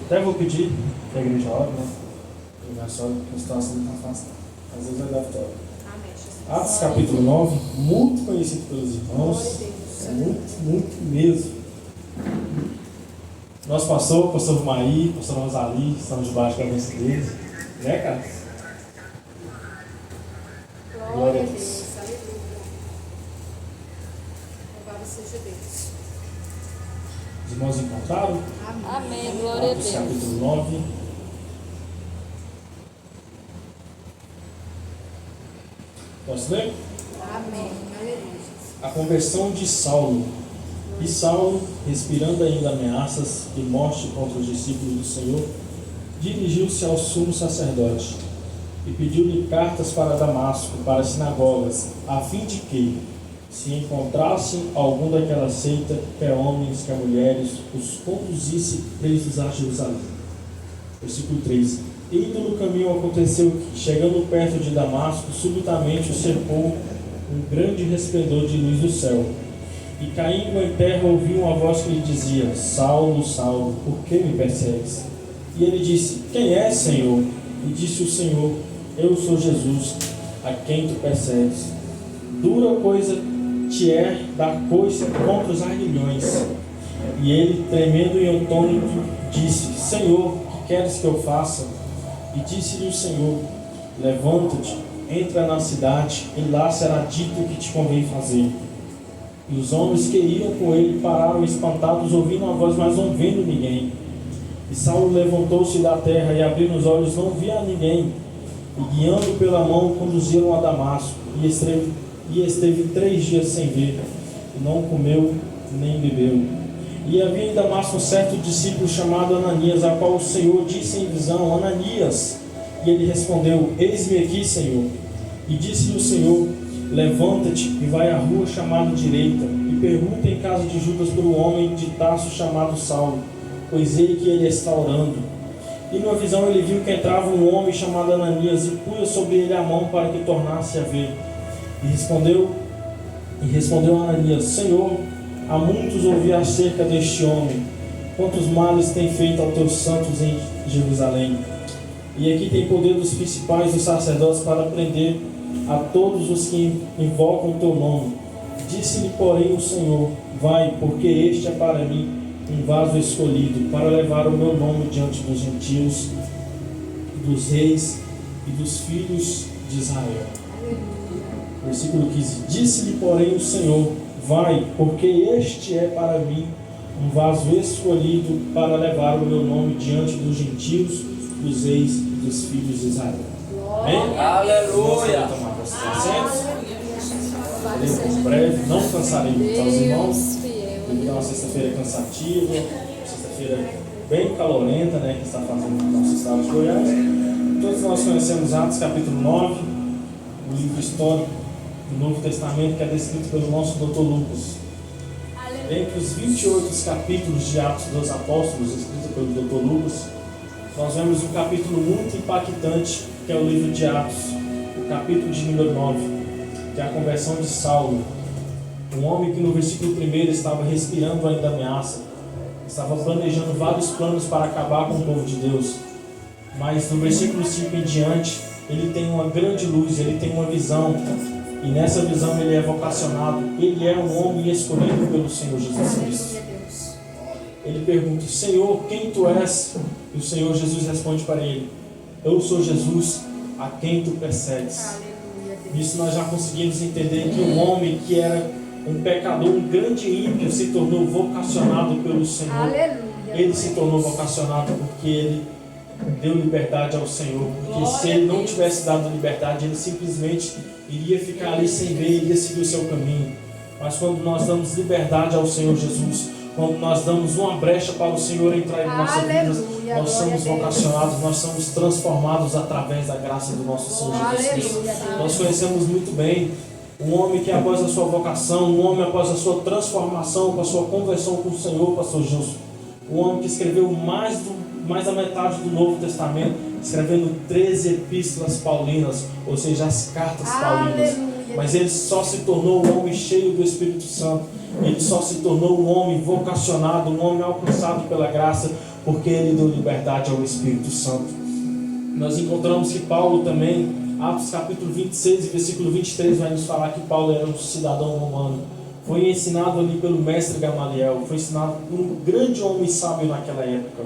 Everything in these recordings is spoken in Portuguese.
Até vou pedir que a igreja ore, né? Eu só que a situação não está fácil. Às vezes vai dar vitória. Atos capítulo 9, muito conhecido pelos irmãos. Muito mesmo. Nosso pastor Maí, pastor Rosali, estamos debaixo da bênção deles. Né, cara? Glória a Deus, aleluia. Louvado seja Deus. Os irmãos encontraram? Amém, glória a Deus. Atos capítulo 9. Posso ler? Amém, aleluia. A conversão de Saulo. E Saulo, respirando ainda ameaças e morte contra os discípulos do Senhor, dirigiu-se ao sumo sacerdote e pediu-lhe cartas para Damasco, para as sinagogas, a fim de que, se encontrassem algum daquela seita, quer homens, quer mulheres, os conduzisse presos a Jerusalém. Versículo 3. Indo no caminho, aconteceu que, chegando perto de Damasco, subitamente o cercou um grande resplendor de luz do céu. E caindo em terra, ouviu uma voz que lhe dizia: Saulo, Saulo, por que me persegues? E ele disse: Quem és, Senhor? E disse o Senhor: Eu sou Jesus, a quem tu persegues. Dura coisa te é dar coice contra os aguilhões. E ele, tremendo e atônito, disse: Senhor, que queres que eu faça? E disse-lhe o Senhor: Levanta-te, entra na cidade, e lá será dito o que te convém fazer. E os homens que iam com ele pararam espantados, ouvindo a voz, mas não vendo ninguém. E Saulo levantou-se da terra e, abrindo os olhos, não via ninguém. E, guiando pela mão, conduziram a Damasco. E esteve 3 dias sem ver, e não comeu nem bebeu. E havia em Damasco um certo discípulo chamado Ananias, a qual o Senhor disse em visão: Ananias. E ele respondeu: Eis-me aqui, Senhor. E disse-lhe o Senhor: Levanta-te e vai à rua chamada direita, e pergunta em casa de Judas por um homem de Tarso chamado Saulo, pois ei que ele está orando. E numa visão ele viu que entrava um homem chamado Ananias, e punha sobre ele a mão para que tornasse a ver. E respondeu Ananias: Senhor, há muitos ouvi acerca deste homem, quantos males tem feito aos teus santos em Jerusalém. E aqui tem poder dos principais dos sacerdotes para prender a todos os que invocam o teu nome. Disse-lhe, porém, o Senhor: Vai, porque este é para mim um vaso escolhido, para levar o meu nome diante dos gentios, dos reis e dos filhos de Israel. Versículo 15. Disse-lhe, porém, o Senhor: Vai, porque este é para mim um vaso escolhido, para levar o meu nome diante dos gentios, dos reis e dos filhos de Israel. Amém? Aleluia! Tomar vocês assentos. Leremos breve, não cansaremos aos irmãos. Devido a uma sexta-feira cansativa, sexta-feira bem calorenta, né, que está fazendo no nosso estado de Goiás. Todos nós conhecemos Atos capítulo 9, o livro histórico do Novo Testamento, que é descrito pelo nosso Dr. Lucas. Entre os 28 capítulos de Atos dos Apóstolos, escrito pelo Dr. Lucas, nós vemos um capítulo muito impactante, que é o livro de Atos, o capítulo de número 9, que é a conversão de Saulo. Um homem que no versículo 1 estava respirando ainda ameaça, estava planejando vários planos para acabar com o povo de Deus. Mas no versículo 5 em diante, ele tem uma grande luz, ele tem uma visão, e nessa visão ele é vocacionado, ele é um homem escolhido pelo Senhor Jesus Cristo. Ele pergunta: Senhor, quem tu és? E o Senhor Jesus responde para ele: Eu sou Jesus, a quem tu persegues. Nisso nós já conseguimos entender que um homem que era um pecador, um grande ímpio, se tornou vocacionado pelo Senhor. Aleluia. Ele se tornou vocacionado porque ele deu liberdade ao Senhor. Porque se ele não tivesse dado liberdade, ele simplesmente iria ficar ali sem ver, iria seguir o seu caminho. Mas quando nós damos liberdade ao Senhor Jesus, quando nós damos uma brecha para o Senhor entrar em nossas vidas, nós somos vocacionados, nós somos transformados através da graça do nosso Senhor Jesus Cristo. Nós conhecemos muito bem um homem que, após a sua vocação, um homem após a sua transformação, com a sua conversão com o Senhor, pastor Gilson, um homem que escreveu mais da metade do Novo Testamento, escrevendo 13 epístolas paulinas, ou seja, as cartas paulinas. Mas ele só se tornou um homem cheio do Espírito Santo. Ele só se tornou um homem vocacionado, um homem alcançado pela graça, porque ele deu liberdade ao Espírito Santo. Nós encontramos que Paulo também, Atos capítulo 26 e versículo 23, vai nos falar que Paulo era um cidadão romano. Foi ensinado ali pelo mestre Gamaliel, foi ensinado por um grande homem sábio naquela época.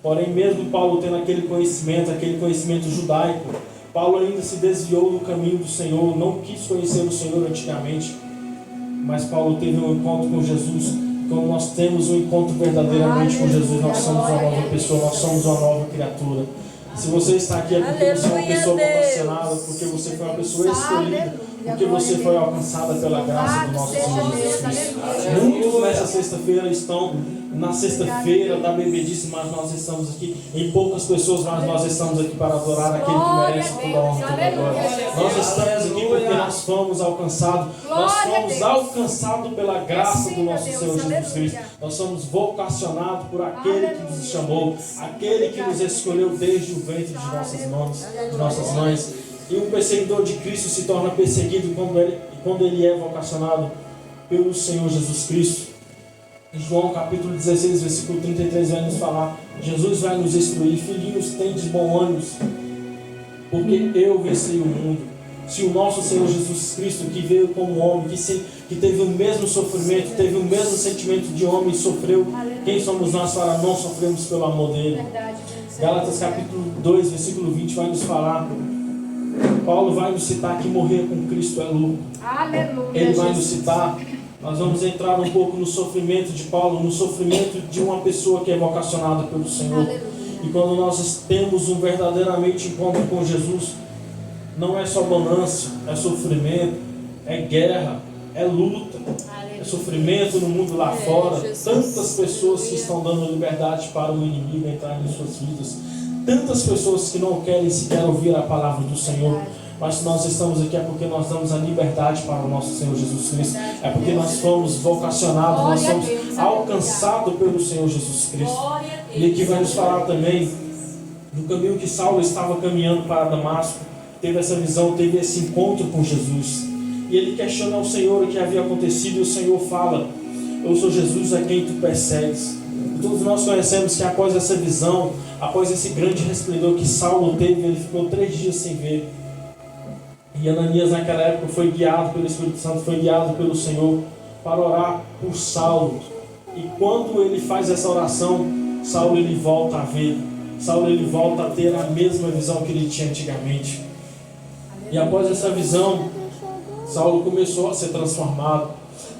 Porém, mesmo Paulo tendo aquele conhecimento judaico, Paulo ainda se desviou do caminho do Senhor, não quis conhecer o Senhor antigamente, mas Paulo teve um encontro com Jesus. Quando nós temos um encontro verdadeiramente com Jesus, nós somos uma nova pessoa, nós somos uma nova criatura. Se você está aqui é porque você é uma pessoa vocacionada, porque você foi uma pessoa escolhida, porque você foi alcançada pela graça do nosso Senhor Jesus Cristo. Muitos nessa sexta-feira estão na sexta-feira da bebedice, mas nós estamos aqui em poucas pessoas, mas nós estamos aqui para adorar aquele que merece toda a honra e toda a glória. Nós estamos aqui porque nós fomos alcançados pela graça do nosso Senhor Jesus Cristo. Nós somos vocacionados por aquele que nos chamou, aquele que nos escolheu desde o ventre de nossas mães. E um perseguidor de Cristo se torna perseguido quando ele é vocacionado pelo Senhor Jesus Cristo. Em João capítulo 16, versículo 33 vai nos falar: Jesus vai nos instruir: filhinhos, tendes bom ânimo, porque eu venci o mundo. Se o nosso Senhor Jesus Cristo, que veio como homem, que teve o mesmo sofrimento, teve o mesmo sentimento de homem, sofreu, quem somos nós para não sofrermos pelo amor dele? Gálatas capítulo 2, versículo 20 vai nos falar, Paulo vai nos citar que morrer com Cristo é lucro. Ele vai nos citar, nós vamos entrar um pouco no sofrimento de Paulo, no sofrimento de uma pessoa que é vocacionada pelo Senhor. E quando nós temos um verdadeiramente encontro com Jesus, não é só bonança, é sofrimento, é guerra, é luta, é sofrimento no mundo lá fora. Tantas pessoas que estão dando liberdade para o inimigo entrar em suas vidas, tantas pessoas que não querem sequer ouvir a palavra do Senhor. Mas se nós estamos aqui é porque nós damos a liberdade para o nosso Senhor Jesus Cristo. É porque nós fomos vocacionados, nós somos alcançados pelo Senhor Jesus Cristo. E aqui vai nos falar também do caminho que Saulo estava caminhando para Damasco. Teve essa visão, teve esse encontro com Jesus. E ele questiona ao Senhor o que havia acontecido. E o Senhor fala: eu sou Jesus a quem tu persegues. E todos nós conhecemos que após essa visão, após esse grande resplendor que Saulo teve, ele ficou 3 dias sem ver. E Ananias naquela época foi guiado pelo Espírito Santo, foi guiado pelo Senhor para orar por Saulo. E quando ele faz essa oração, Saulo ele volta a ver. Saulo ele volta a ter a mesma visão que ele tinha antigamente. E após essa visão, Saulo começou a ser transformado.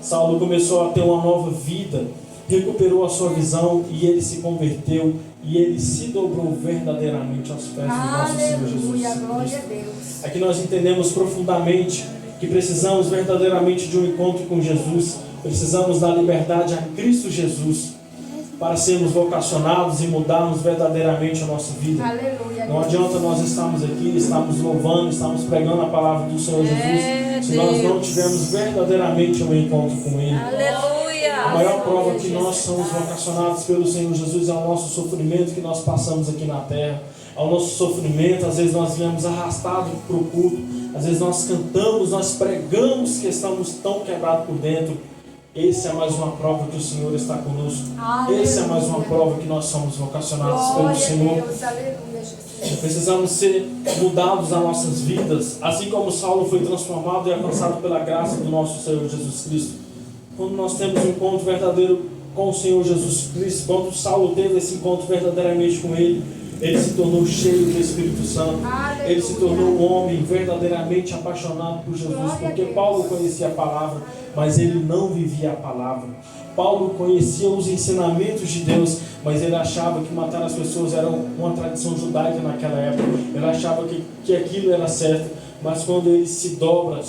Saulo começou a ter uma nova vida, recuperou a sua visão e ele se converteu. E ele se dobrou verdadeiramente aos pés do nosso Senhor Jesus Cristo. Aqui nós entendemos profundamente que precisamos verdadeiramente de um encontro com Jesus. Precisamos dar liberdade a Cristo Jesus para sermos vocacionados e mudarmos verdadeiramente a nossa vida. Não adianta nós estarmos aqui, estamos louvando, estamos pregando a palavra do Senhor Jesus, se nós não tivermos verdadeiramente um encontro com Ele. A maior prova que nós somos vocacionados pelo Senhor Jesus é o nosso sofrimento que nós passamos aqui na terra. Ao nosso sofrimento, às vezes nós viemos arrastados para o culto, às vezes nós cantamos, nós pregamos que estamos tão quebrados por dentro. Essa é mais uma prova que o Senhor está conosco. Essa é mais uma prova que nós somos vocacionados pelo Senhor. Precisamos ser mudados as nossas vidas, assim como Saulo foi transformado e alcançado pela graça do nosso Senhor Jesus Cristo. Quando nós temos um encontro verdadeiro com o Senhor Jesus Cristo, quando Saulo teve esse encontro verdadeiramente com Ele, ele se tornou cheio do Espírito Santo. Ele se tornou um homem verdadeiramente apaixonado por Jesus, porque Paulo conhecia a palavra, mas ele não vivia a palavra. Paulo conhecia os ensinamentos de Deus, mas ele achava que matar as pessoas era uma tradição judaica naquela época. Ele achava que aquilo era certo. Mas quando ele se dobra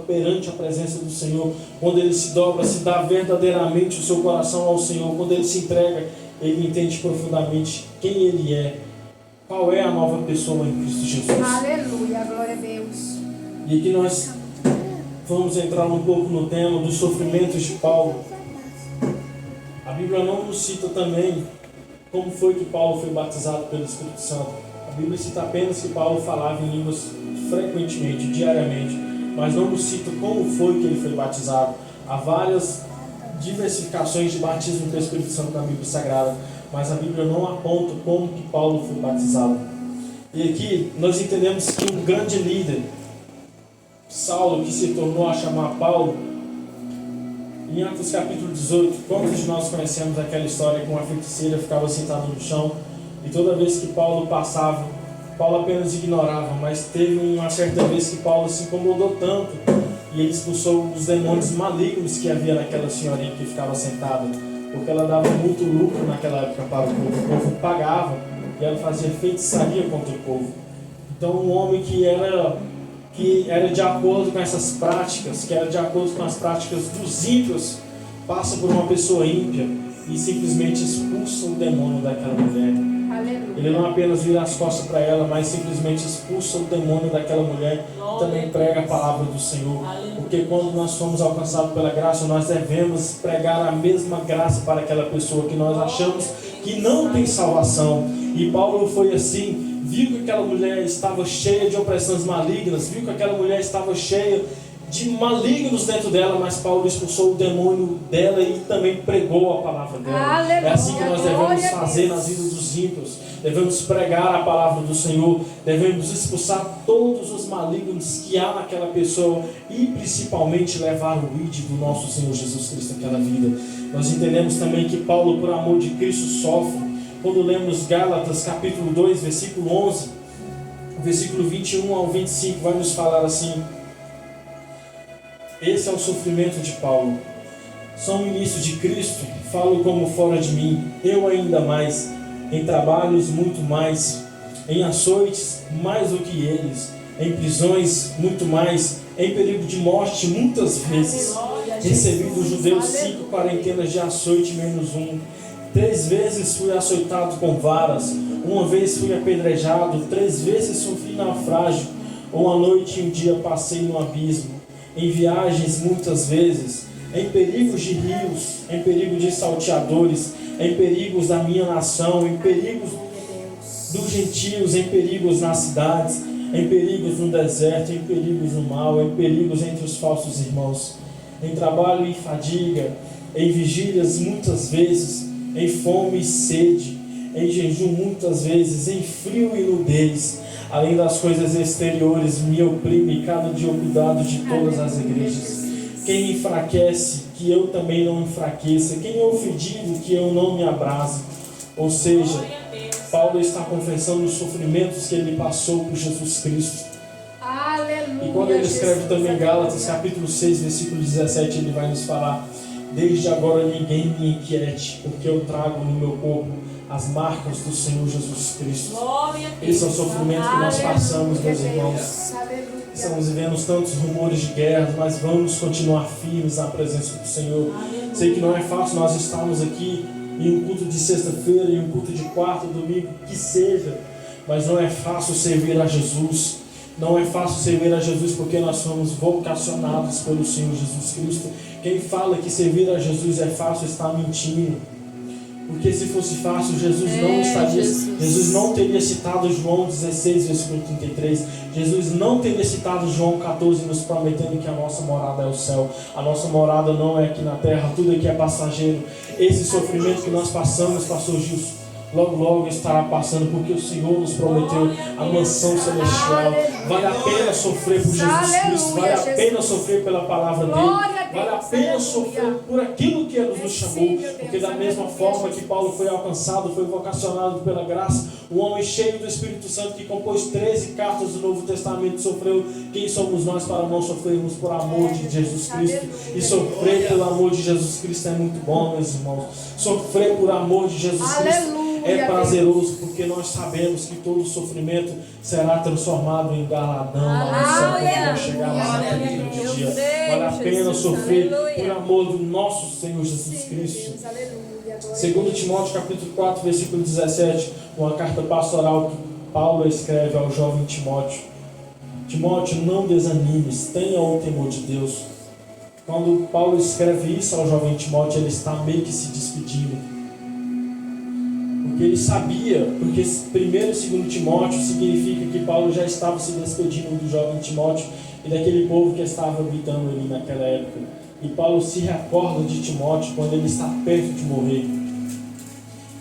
perante a presença do Senhor, quando ele se dobra, se dá verdadeiramente o seu coração ao Senhor, quando ele se entrega, ele entende profundamente quem ele é, qual é a nova pessoa em Cristo Jesus. Aleluia, glória a Deus. E aqui nós vamos entrar um pouco no tema dos sofrimentos de Paulo. A Bíblia não nos cita também como foi que Paulo foi batizado pelo Espírito Santo. A Bíblia cita apenas que Paulo falava em línguas frequentemente, diariamente, mas não nos cita como foi que ele foi batizado. Há várias diversificações de batismo pelo Espírito Santo na Bíblia Sagrada, mas a Bíblia não aponta como que Paulo foi batizado. E aqui nós entendemos que um grande líder, Saulo, que se tornou a chamar Paulo, em Atos capítulo 18, quantos de nós conhecemos aquela história que uma feiticeira ficava sentada no chão e toda vez que Paulo passava, Paulo apenas ignorava, mas teve uma certa vez que Paulo se incomodou tanto e ele expulsou os demônios malignos que havia naquela senhorinha que ficava sentada, porque ela dava muito lucro naquela época para o povo pagava e ela fazia feitiçaria contra o povo. Então um homem que era de acordo com essas práticas, que era de acordo com as práticas dos ímpios, passa por uma pessoa ímpia e simplesmente expulsa o demônio daquela mulher. Aleluia. Ele não apenas vira as costas para ela, mas simplesmente expulsa o demônio daquela mulher e também prega a palavra do Senhor. Porque quando nós somos alcançados pela graça, nós devemos pregar a mesma graça para aquela pessoa que nós achamos que não tem salvação. E Paulo foi assim, viu que aquela mulher estava cheia de opressões malignas, viu que aquela mulher estava cheia de malignos dentro dela, mas Paulo expulsou o demônio dela e também pregou a palavra dela. Aleluia, é assim que nós devemos fazer nas vidas dos ímpios. Devemos pregar a palavra do Senhor, devemos expulsar todos os malignos que há naquela pessoa e principalmente levar o ID do nosso Senhor Jesus Cristo naquela vida. Nós entendemos também que Paulo, por amor de Cristo, sofre. Quando lemos Gálatas capítulo 2, versículo 11, versículo 21 ao 25, vai nos falar assim: esse é o sofrimento de Paulo. Sou ministro de Cristo, falo como fora de mim, eu ainda mais, em trabalhos muito mais, em açoites mais do que eles, em prisões muito mais, em perigo de morte muitas vezes. Recebi dos judeus 5 quarentenas de açoite menos um. 3 vezes fui açoitado com varas, uma vez fui apedrejado, 3 vezes sofri naufrágio, uma noite e um dia passei no abismo, em viagens muitas vezes, em perigos de rios, em perigo de salteadores, em perigos da minha nação, em perigos dos gentios, em perigos nas cidades, em perigos no deserto, em perigos no mal, em perigos entre os falsos irmãos, em trabalho e fadiga, em vigílias muitas vezes, em fome e sede, em jejum muitas vezes, em frio e nudez. Além das coisas exteriores, me oprime cada dia o cuidado de todas as igrejas. Quem enfraquece, que eu também não enfraqueça. Quem é ofendido, que eu não me abrase. Ou seja, Paulo está confessando os sofrimentos que ele passou por Jesus Cristo. Aleluia. E quando ele escreve Jesus, também Gálatas capítulo 6, versículo 17, ele vai nos falar: desde agora ninguém me inquiete, porque eu trago no meu corpo as marcas do Senhor Jesus Cristo. Esse é o sofrimento que nós passamos, meus irmãos. Estamos vivendo tantos rumores de guerra, mas vamos continuar firmes na presença do Senhor. Sei que não é fácil nós estarmos aqui em um culto de sexta-feira, em um culto de quarta, domingo, que seja, mas não é fácil servir a Jesus. Não é fácil servir a Jesus porque nós somos vocacionados pelo Senhor Jesus Cristo. Quem fala que servir a Jesus é fácil está mentindo. Porque se fosse fácil, Jesus não estaria. Jesus não teria citado João 16, versículo 33. Jesus não teria citado João 14, nos prometendo que a nossa morada é o céu. A nossa morada não é aqui na terra, tudo aqui é passageiro. Esse sofrimento que nós passamos, pastor Gilson, logo estará passando, porque o Senhor nos prometeu a mansão celestial. Vale a pena sofrer por Jesus Cristo, vale a pena sofrer pela palavra dele, vale a pena sofrer por aquilo que ele nos chamou, porque da mesma forma que Paulo foi alcançado, foi vocacionado pela graça, o homem cheio do Espírito Santo que compôs 13 cartas do Novo Testamento sofreu. Quem somos nós para não sofrermos por amor de Jesus Cristo? E sofrer pelo amor de Jesus Cristo é muito bom, meus irmãos. Sofrer por amor de Jesus Cristo é prazeroso, porque nós sabemos que todo sofrimento será transformado em galardão lá no céu, quando nós chegarmos naquele grande dia. Vale a pena sofrer por amor do nosso Senhor Jesus Cristo. 2 Timóteo capítulo 4, versículo 17, uma carta pastoral que Paulo escreve ao jovem Timóteo: Timóteo, não desanimes, tenha o temor de Deus. Quando Paulo escreve isso ao jovem Timóteo, ele está meio que se despedindo. Porque ele sabia, porque 1 e 2 Timóteo significa que Paulo já estava se despedindo do jovem Timóteo e daquele povo que estava habitando ali naquela época. E Paulo se recorda de Timóteo quando ele está perto de morrer.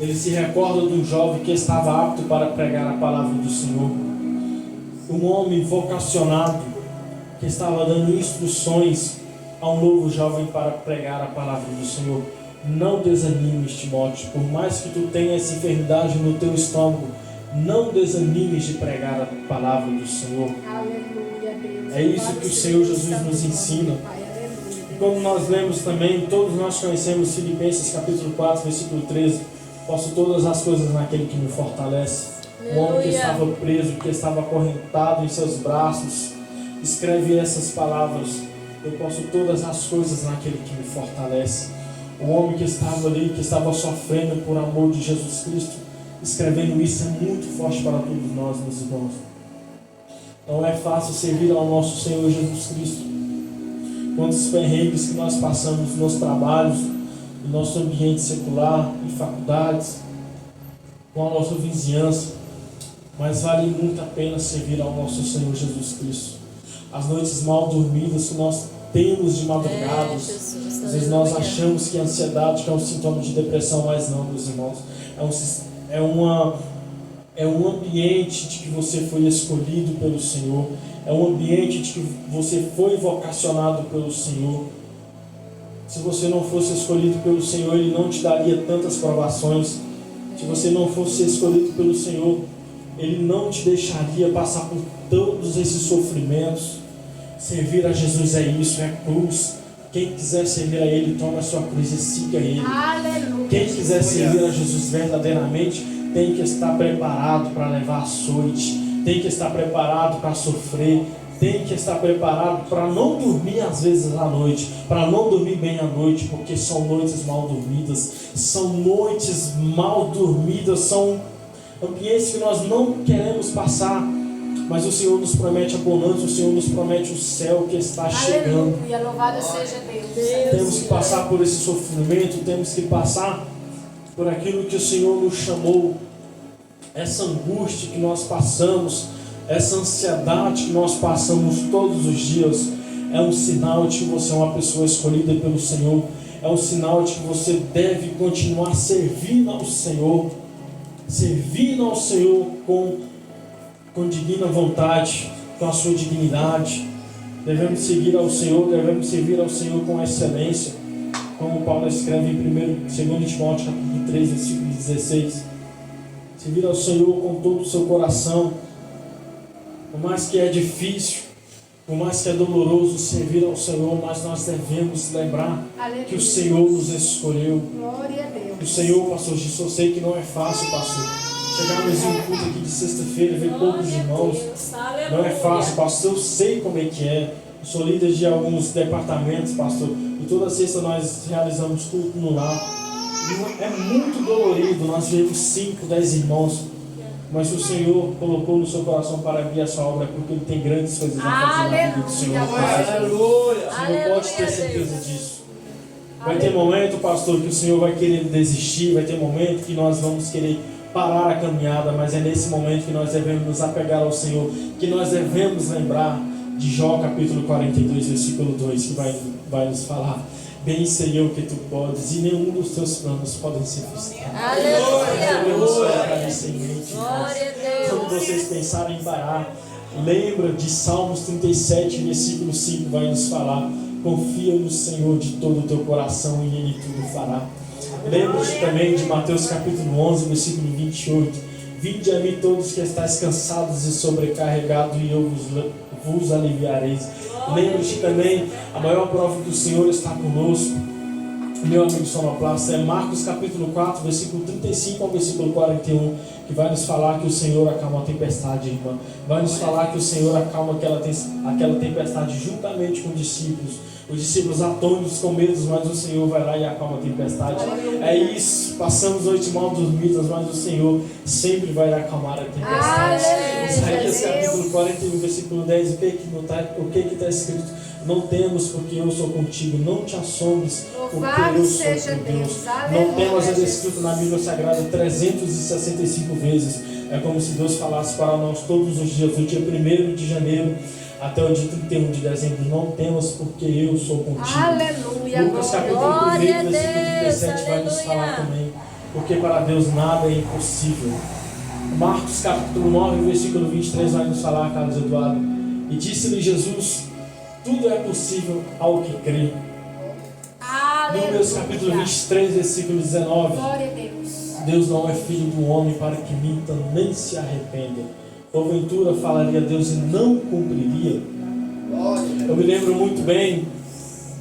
Ele se recorda de um jovem que estava apto para pregar a palavra do Senhor. Um homem vocacionado que estava dando instruções a um novo jovem para pregar a palavra do Senhor. Não desanimes, Timóteo, por mais que tu tenha essa enfermidade no teu estômago, não desanimes de pregar a palavra do Senhor. Aleluia, Deus. É isso que o Senhor Jesus nos ensina. E como nós lemos também, todos nós conhecemos Filipenses capítulo 4, versículo 13. Posso todas as coisas naquele que me fortalece. O homem que estava preso, que estava acorrentado em seus braços, escreve essas palavras: eu posso todas as coisas naquele que me fortalece. O homem que estava ali, que estava sofrendo por amor de Jesus Cristo, escrevendo isso, é muito forte para todos nós, meus irmãos. Não é fácil servir ao nosso Senhor Jesus Cristo. Quantos perrengues que nós passamos nos trabalhos, no nosso ambiente secular, em faculdades, com a nossa vizinhança, mas vale muito a pena servir ao nosso Senhor Jesus Cristo. As noites mal dormidas que nós temos de madrugada, às vezes nós achamos que a ansiedade que é um sintoma de depressão, mas não, meus irmãos, é um ambiente de que você foi escolhido pelo Senhor, é um ambiente de que você foi vocacionado pelo Senhor. Se você não fosse escolhido pelo Senhor, Ele não te daria tantas provações. Se você não fosse escolhido pelo Senhor, Ele não te deixaria passar por todos esses sofrimentos. Servir a Jesus é isso, é cruz. Quem quiser servir a Ele, toma a sua cruz e siga Ele. Aleluia. Quem quiser servir a Jesus verdadeiramente, tem que estar preparado para levar açoite, tem que estar preparado para sofrer, tem que estar preparado para não dormir às vezes à noite, para não dormir bem à noite, porque são noites mal dormidas, são ambientes que nós não queremos passar, mas o Senhor nos promete a bonança, o Senhor nos promete o céu que está chegando. Aleluia, louvado seja Deus. Temos que passar por esse sofrimento, temos que passar por aquilo que o Senhor nos chamou, essa angústia que nós passamos, essa ansiedade que nós passamos todos os dias, é um sinal de que você é uma pessoa escolhida pelo Senhor, é um sinal de que você deve continuar servindo ao Senhor com divina vontade, com a sua dignidade. Devemos seguir ao Senhor, devemos servir ao Senhor com excelência, como Paulo escreve em 2 Timóteo capítulo 3, versículo 16. Servir ao Senhor com todo o seu coração, por mais que é difícil, por mais que é doloroso servir ao Senhor, mas nós devemos lembrar que o Senhor nos escolheu. Glória a Deus. O Senhor, pastor Gisso, eu sei que não é fácil, pastor. Chegarmos em um culto aqui de sexta-feira, ver poucos irmãos, não é fácil, pastor. Eu sei como é que é. Eu sou líder de alguns departamentos, pastor, e toda sexta nós realizamos culto no lar. E é muito dolorido nós vemos 5, 10 irmãos, mas o Senhor colocou no seu coração para vir a sua obra, porque Ele tem grandes coisas a fazer na vida do Senhor. Aleluia! Você não pode ter certeza disso. Vai ter momento, pastor, que o Senhor vai querer desistir, vai ter momento que nós vamos querer parar a caminhada, mas é nesse momento que nós devemos nos apegar ao Senhor, que nós devemos lembrar de Jó capítulo 42, versículo 2, que vai nos falar: bem sei eu que tu podes, e nenhum dos teus planos podem ser frustrados. Aleluia! Glória a Deus. Quando vocês pensarem em parar, lembra de Salmos 37, versículo 5, vai nos falar: confia no Senhor de todo o teu coração e Ele tudo fará. Lembra-te também de Mateus capítulo 11, versículo 28. Vinde a mim todos que estáis cansados e sobrecarregados, e eu vos aliviareis. Lembra-te também, a maior prova que o Senhor está conosco, meu amigo sonoplasta, é Marcos capítulo 4, versículo 35 ao versículo 41, que vai nos falar que o Senhor acalma a tempestade, irmã. Vai nos falar que o Senhor acalma aquela tempestade juntamente com os discípulos atônitos com medo, mas o Senhor vai lá e acalma a tempestade. É isso, passamos noites mal dormidas, mas o Senhor sempre vai acalmar a tempestade. Isaías capítulo 41, versículo 10, o que está escrito? Não temos, porque eu sou contigo. Não te assombres, porque eu sou teu Deus. Não temas, é descrito na Bíblia Sagrada 365 vezes. É como se Deus falasse para nós todos os dias, do dia 1º de janeiro até o dia 31 de dezembro. Não temas, porque eu sou contigo. Aleluia. Lucas capítulo 1, versículo 37 vai nos falar também porque para Deus nada é impossível. Marcos capítulo 9, versículo 23 vai nos falar, Carlos Eduardo: e disse-lhe Jesus: tudo é possível ao que crê. Números capítulo 23, versículo 19: Glória a Deus. Deus não é filho do homem para que minta, nem se arrependa. Porventura falaria Deus e não cumpriria? Eu me lembro muito bem,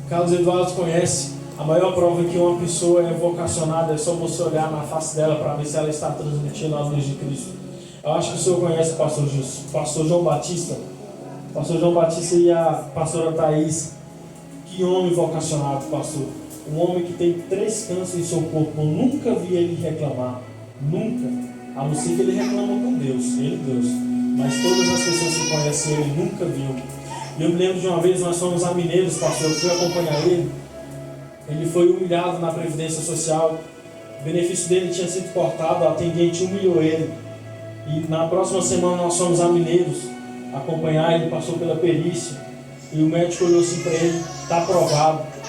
Carlos Eduardo conhece, a maior prova que uma pessoa é vocacionada é só você olhar na face dela para ver se ela está transmitindo a luz de Cristo. Eu acho que o senhor conhece o pastor João Batista. O pastor João Batista e a pastora Thaís. Que homem vocacionado, pastor. Um homem que tem 3 cânceres em seu corpo. Eu nunca vi ele reclamar. Nunca. A não ser que ele reclama com Deus. Ele e Deus. Mas todas as pessoas que conhecem ele nunca viu. E eu me lembro de uma vez, nós fomos a Mineiros, pastor. Eu fui acompanhar ele. Ele foi humilhado na Previdência Social. O benefício dele tinha sido cortado. A atendente humilhou ele. E na próxima semana nós fomos a Mineiros acompanhar. Ele passou pela perícia. E o médico olhou assim para ele: está aprovado.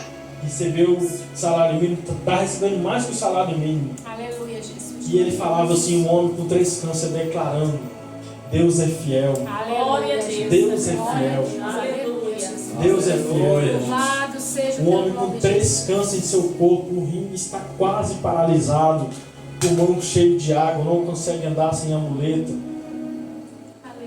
Recebeu o salário mínimo, está recebendo mais que o salário mínimo. Aleluia, Jesus. E ele falava assim, um homem com 3 cânceres, declarando: Deus é fiel. Aleluia, Deus. Deus é fiel. Aleluia. Deus é fiel. Louvado seja o Um teu homem com nome, 3 cânceres em seu corpo, o rim está quase paralisado, pulmão cheio de água, não consegue andar sem a muleta.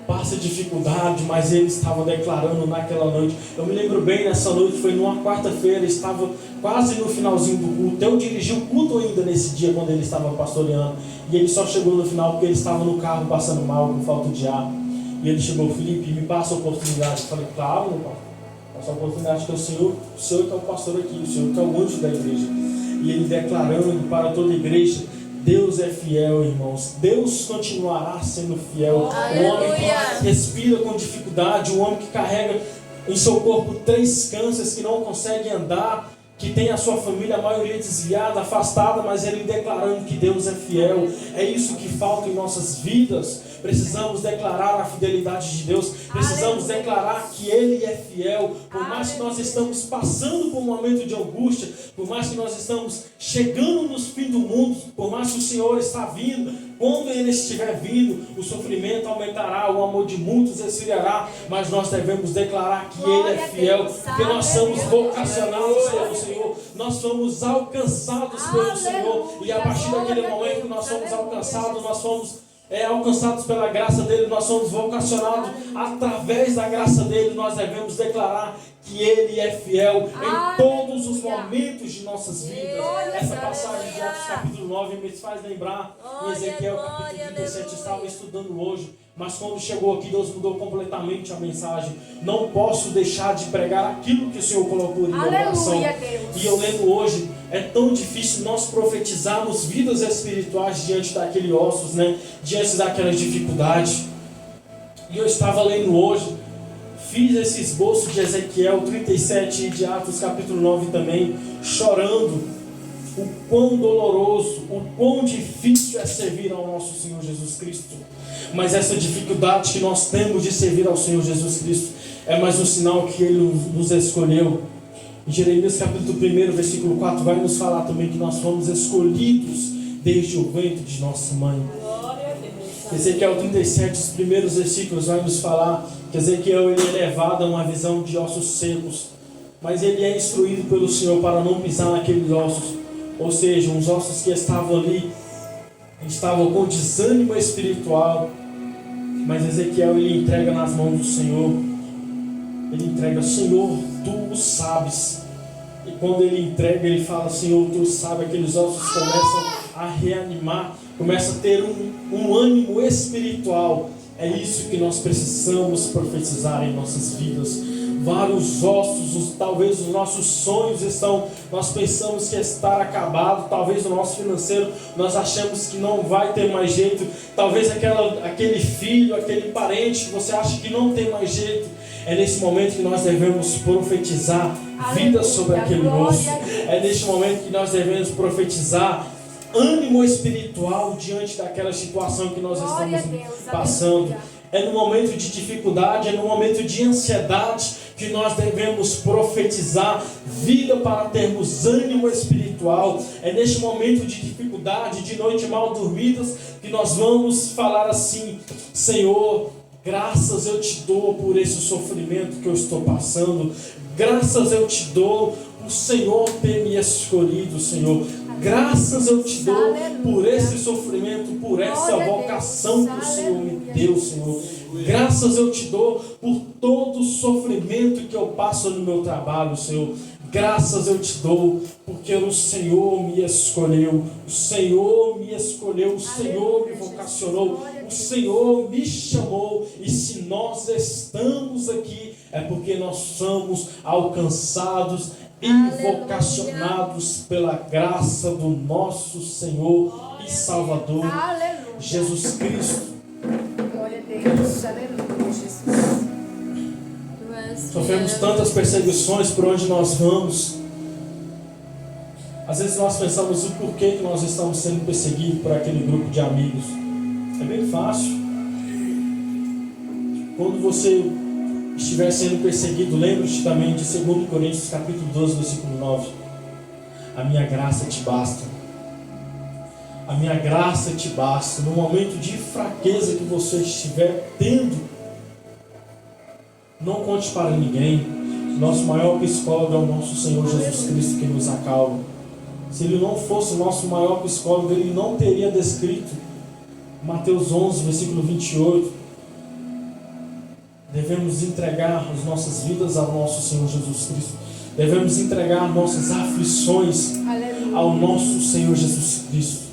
Passa dificuldade, mas ele estava declarando naquela noite. Eu me lembro bem, nessa noite, foi numa quarta-feira, estava quase no finalzinho do culto. Eu dirigi o culto ainda nesse dia, quando ele estava pastoreando. E ele só chegou no final porque ele estava no carro passando mal, com falta de ar. E ele chegou: Felipe, me passa a oportunidade. Eu falei: claro, meu pai, passa a oportunidade, que é o Senhor que é o pastor aqui, o Senhor que é o anjo da igreja. E ele declarando para toda a igreja: Deus é fiel, irmãos. Deus continuará sendo fiel. Um homem que respira com dificuldade, um homem que carrega em seu corpo 3 cânceres, que não consegue andar, que tem a sua família, a maioria desviada, afastada, mas ele declarando que Deus é fiel. É isso que falta em nossas vidas. Precisamos declarar a fidelidade de Deus. Precisamos declarar que Ele é fiel. Por mais que nós estamos passando por um momento de angústia, por mais que nós estamos chegando nos fins do mundo, por mais que o Senhor está vindo, quando Ele estiver vindo, o sofrimento aumentará, o amor de muitos esfriará, mas nós devemos declarar que Ele é fiel, porque nós somos vocacionados pelo Senhor, nós somos alcançados pelo Senhor, e a partir daquele momento que nós somos alcançados, nós somos alcançados pela graça dele, nós somos vocacionados através da graça dele. Nós devemos declarar que Ele é fiel em todos os momentos de nossas vidas. Essa passagem de Atos capítulo 9 me faz lembrar em Ezequiel capítulo 37. Eu estava estudando hoje, mas quando chegou aqui, Deus mudou completamente a mensagem. Não posso deixar de pregar aquilo que o Senhor colocou em meu coração. E eu lembro hoje, é tão difícil nós profetizarmos vidas espirituais diante daquele ossos, né? Diante daquela dificuldade. E eu estava lendo hoje, fiz esse esboço de Ezequiel 37 e de Atos capítulo 9 também, chorando o quão doloroso, o quão difícil é servir ao nosso Senhor Jesus Cristo. Mas essa dificuldade que nós temos de servir ao Senhor Jesus Cristo é mais um sinal que Ele nos escolheu. Em Jeremias capítulo 1, versículo 4, vai nos falar também que nós fomos escolhidos desde o ventre de nossa mãe. Ezequiel 37, os primeiros versículos, vai nos falar que Ezequiel ele é levado a uma visão de ossos secos, mas ele é instruído pelo Senhor para não pisar naqueles ossos, ou seja, uns ossos que estavam ali, estavam com desânimo espiritual. Mas Ezequiel ele entrega nas mãos do Senhor. Ele entrega: Senhor, Tu o sabes. E quando ele entrega, ele fala: Senhor, Tu sabes. Aqueles ossos começam a reanimar, começam a ter um ânimo espiritual. É isso que nós precisamos profetizar em nossas vidas. Vários ossos, talvez os nossos sonhos estão, nós pensamos que está acabado, talvez o nosso financeiro, nós achamos que não vai ter mais jeito, talvez aquele filho, aquele parente, você acha que não tem mais jeito. É nesse momento que nós devemos profetizar vida sobre aquele osso. É nesse momento que nós devemos profetizar ânimo espiritual diante daquela situação que nós estamos passando. é no momento de dificuldade, é no momento de ansiedade que nós devemos profetizar vida para termos ânimo espiritual. É neste momento de dificuldade, de noite mal dormidas, que nós vamos falar assim: Senhor, graças eu te dou por esse sofrimento que eu estou passando. Graças eu te dou por o Senhor ter me escolhido, Senhor. Graças eu te dou por esse sofrimento, por essa vocação que o Senhor me deu, Senhor. Graças eu te dou por todo o sofrimento que eu passo no meu trabalho, Senhor. Graças eu te dou porque o Senhor me escolheu. O Senhor me escolheu, o Senhor me vocacionou, o Senhor me chamou. E se nós estamos aqui, é porque nós somos alcançados e vocacionados pela graça do nosso Senhor e Salvador, Jesus Cristo. Glória a Deus, aleluia, Jesus. Sofremos tantas perseguições por onde nós vamos. Às vezes nós pensamos o porquê que nós estamos sendo perseguidos por aquele grupo de amigos. É bem fácil. Quando você estiver sendo perseguido, lembre-se também de 2 Coríntios capítulo 12, versículo 9. A minha graça te basta. A minha graça te basta. No momento de fraqueza que você estiver tendo, não conte para ninguém. Nosso maior psicólogo é o nosso Senhor Jesus Cristo, que nos acalma. Se Ele não fosse o nosso maior psicólogo, Ele não teria descrito Mateus 11, versículo 28. Devemos entregar as nossas vidas ao nosso Senhor Jesus Cristo. Devemos entregar nossas aflições ao nosso Senhor Jesus Cristo.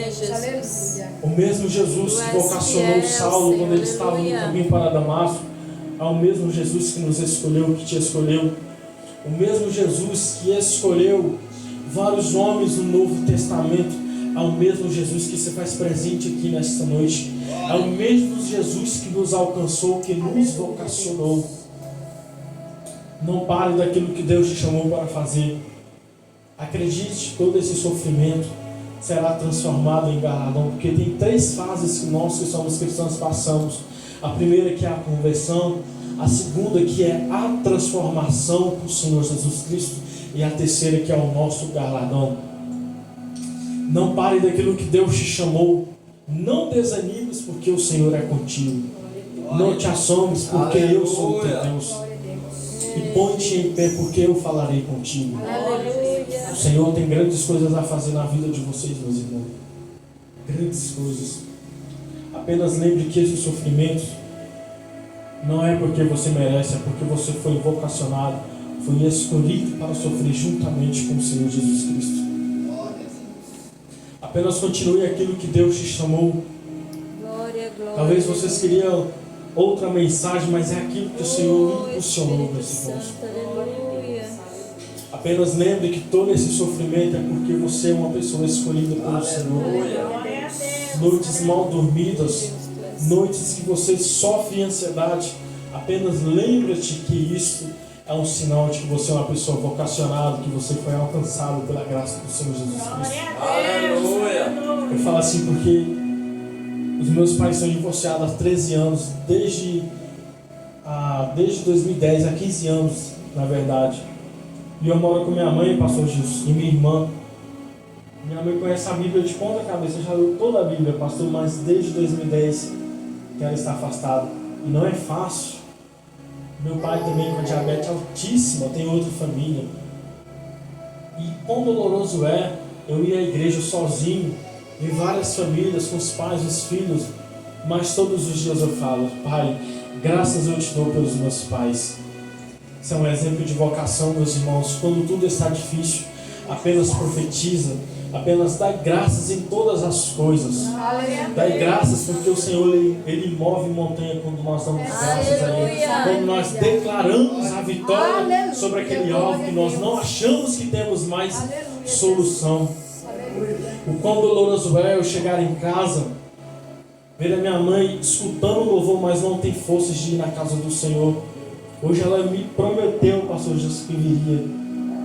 Jesus. O mesmo Jesus que vocacionou Saulo quando ele estava no caminho para Damasco, é o mesmo Jesus que nos escolheu, que te escolheu. O mesmo Jesus que escolheu vários homens no Novo Testamento, é o mesmo Jesus que se faz presente aqui nesta noite. É o mesmo Jesus que nos alcançou, que nos vocacionou. Não pare daquilo que Deus te chamou para fazer. Acredite, todo esse sofrimento será transformado em galardão, porque tem 3 fases que nós que somos cristãos passamos. A primeira que é a conversão, a segunda que é a transformação por Senhor Jesus Cristo, e a terceira que é o nosso galardão. Não pare daquilo que Deus te chamou. Não desanimes, porque o Senhor é contigo. Não te assombres, porque eu sou o teu Deus. E põe-te em pé, porque eu falarei contigo. O Senhor tem grandes coisas a fazer na vida de vocês, meus irmãos. Grandes coisas. Apenas lembre que esse sofrimento não é porque você merece, é porque você foi vocacionado, foi escolhido para sofrer juntamente com o Senhor Jesus Cristo. Apenas continue aquilo que Deus te chamou. Talvez vocês queriam outra mensagem, mas é aquilo que o Senhor impulsionou, meus irmãos. Apenas lembre que todo esse sofrimento é porque você é uma pessoa escolhida pelo Senhor. Noites mal dormidas, noites que você sofre ansiedade, apenas lembre-te que isso é um sinal de que você é uma pessoa vocacionada, que você foi alcançado pela graça do Senhor Jesus Cristo. Aleluia! Eu falo assim porque os meus pais são divorciados há 13 anos, desde 2010, há 15 anos, na verdade. E eu moro com minha mãe, pastor Gilson, e minha irmã. Minha mãe conhece a Bíblia de ponta cabeça, já leu toda a Bíblia, pastor, mas desde 2010 que ela está afastada. E não é fácil. Meu pai também com diabetes altíssima, tem outra família. E quão doloroso é eu ir à igreja sozinho, em várias famílias, com os pais, os filhos, mas todos os dias eu falo: Pai, graças eu te dou pelos meus pais. Isso é um exemplo de vocação, meus irmãos. Quando tudo está difícil, apenas profetiza, apenas dá graças em todas as coisas. Dá graças porque o Senhor ele move montanha quando nós damos graças a Ele. Quando nós declaramos a vitória sobre aquele alvo que nós não achamos que temos mais solução. O quão doloroso é eu chegar em casa, ver a minha mãe escutando o louvor, mas não tem forças de ir na casa do Senhor. Hoje ela me prometeu, pastor Jesus, que viria.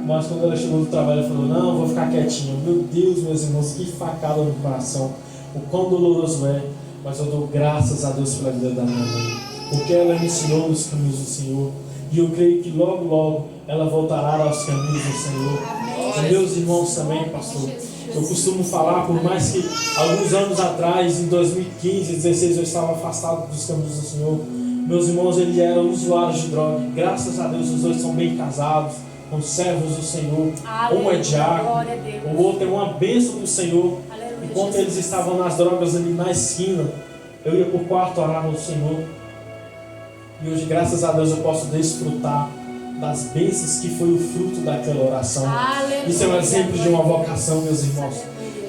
Mas quando ela chegou do trabalho, ela falou: não, vou ficar quietinha. Meu Deus, meus irmãos, que facada no coração. O quão doloroso é mas eu dou graças a Deus pela vida da minha mãe, porque ela me ensinou nos caminhos do Senhor, e eu creio que logo, logo ela voltará aos caminhos do Senhor. Amém. E meus irmãos também, pastor, eu costumo falar, por mais que alguns anos atrás, em 2015, 2016, eu estava afastado dos caminhos do Senhor, meus irmãos, eles eram usuários de droga. Graças a Deus, os dois são bem casados, são servos do Senhor. Um é diácono, Glória a Deus. o outro é uma bênção do Senhor. Aleluia, Enquanto Jesus. eles estavam nas drogas ali na esquina, eu ia para o quarto orar no Senhor. E hoje, graças a Deus, eu posso desfrutar das bênçãos que foi o fruto daquela oração. Aleluia. Isso é um exemplo de uma vocação, meus irmãos.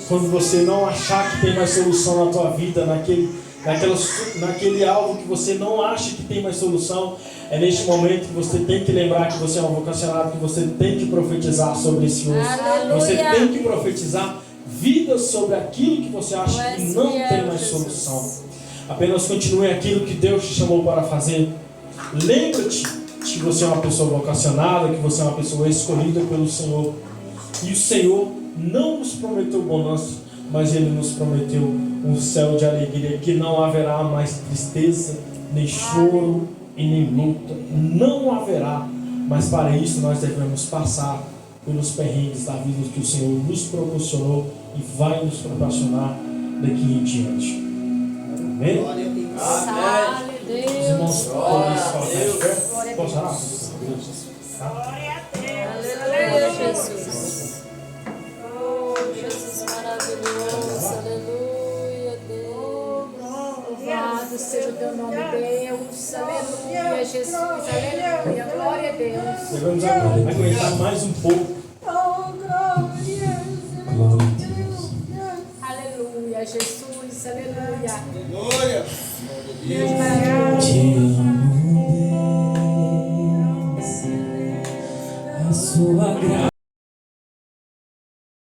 Quando você não achar que tem mais solução na tua vida, naquele algo que você não acha que tem mais solução, é neste momento que você tem que lembrar que você é um vocacionado, que você tem que profetizar sobre esse osso. Aleluia. Você tem que profetizar vida sobre aquilo que você acha que não tem mais solução. Apenas continue aquilo que Deus te chamou para fazer. Lembra-te que você é uma pessoa vocacionada, que você é uma pessoa escolhida pelo Senhor. E o Senhor não nos prometeu bonança, mas Ele nos prometeu um céu de alegria, que não haverá mais tristeza, nem choro e nem luta. Não haverá. Mas para isso nós devemos passar pelos perrengues da vida que o Senhor nos proporcionou e vai nos proporcionar daqui em diante. Amém? Amém. Os irmãos podem se colocar de pé. Posso orar? Tá? Aleluia, Jesus. Oh, Jesus maravilhoso. Aleluia, Deus. Louvado seja o teu nome, Deus. Aleluia, Jesus. Aleluia. Glória a Deus. Devemos aguentar mais um pouco. Aleluia, Jesus. Aleluia. Glória. Deus maravilhoso.